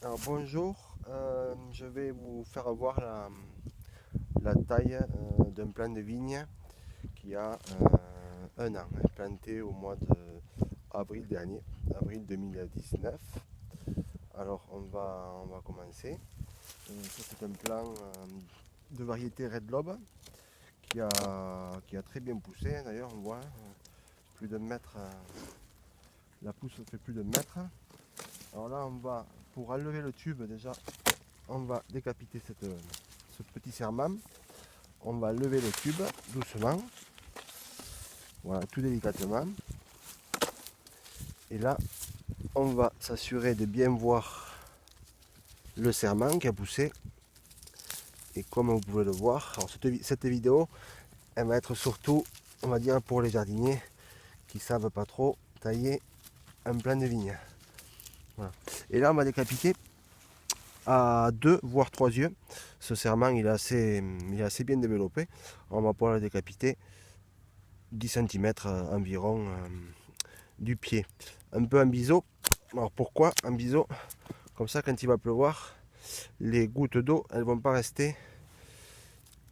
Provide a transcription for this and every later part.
Alors bonjour, je vais vous faire voir la taille d'un plant de vigne qui a 1 an, planté au mois d'avril dernier, avril 2019. Alors on va commencer. Ça c'est un plant de variété Red Lobe qui a très bien poussé. D'ailleurs on voit plus d'un mètre, la pousse fait plus de mètre. Alors là pour enlever le tube déjà, on va décapiter ce petit serment. On va lever le tube doucement, voilà, tout délicatement. Et là, on va s'assurer de bien voir le serment qui a poussé. Et comme vous pouvez le voir, alors cette vidéo, elle va être surtout, on va dire, pour les jardiniers qui ne savent pas trop tailler un plant de vigne. Voilà. Et là, on va décapiter à 2 voire 3 yeux. Ce serment, il est assez bien développé. On va pouvoir le décapiter 10 cm environ du pied. Un peu en biseau. Alors pourquoi en biseau? Comme ça, quand il va pleuvoir, les gouttes d'eau, elles vont pas rester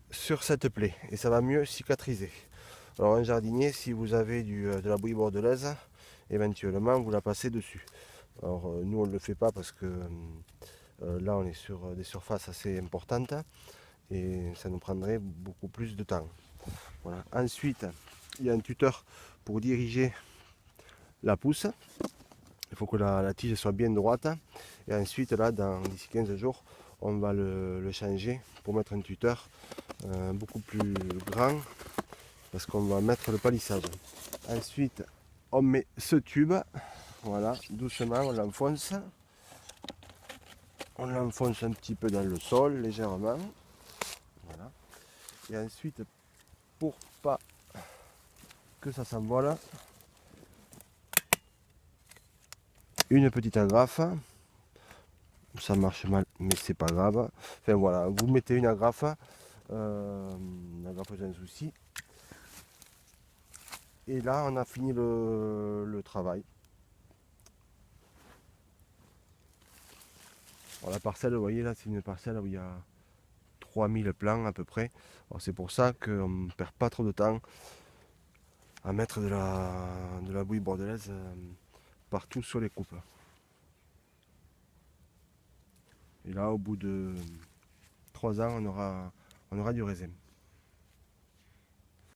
sur cette plaie et ça va mieux cicatriser. Alors un jardinier, si vous avez de la bouillie bordelaise, éventuellement vous la passez dessus. Alors nous on ne le fait pas parce que là on est sur des surfaces assez importantes et ça nous prendrait beaucoup plus de temps. Voilà. Ensuite, il y a un tuteur pour diriger la pousse. Il faut que la tige soit bien droite. Et ensuite, là, d'ici 15 jours, on va le changer pour mettre un tuteur beaucoup plus grand parce qu'on va mettre le palissage. Ensuite, on met ce tube, voilà, doucement, on l'enfonce. On l'enfonce un petit peu dans le sol, légèrement. Voilà. Et ensuite, pour pas que ça s'envole, une petite agrafe. Ça marche mal, mais c'est pas grave. Enfin voilà, vous mettez une agrafe, l'agrafe un souci. Et là, on a fini le travail. Alors, la parcelle, vous voyez là, c'est une parcelle où il y a 3000 plants à peu près. C'est pour ça qu'on ne perd pas trop de temps à mettre de la bouillie bordelaise partout sur les coupes. Et là, au bout de 3 ans, on aura du raisin.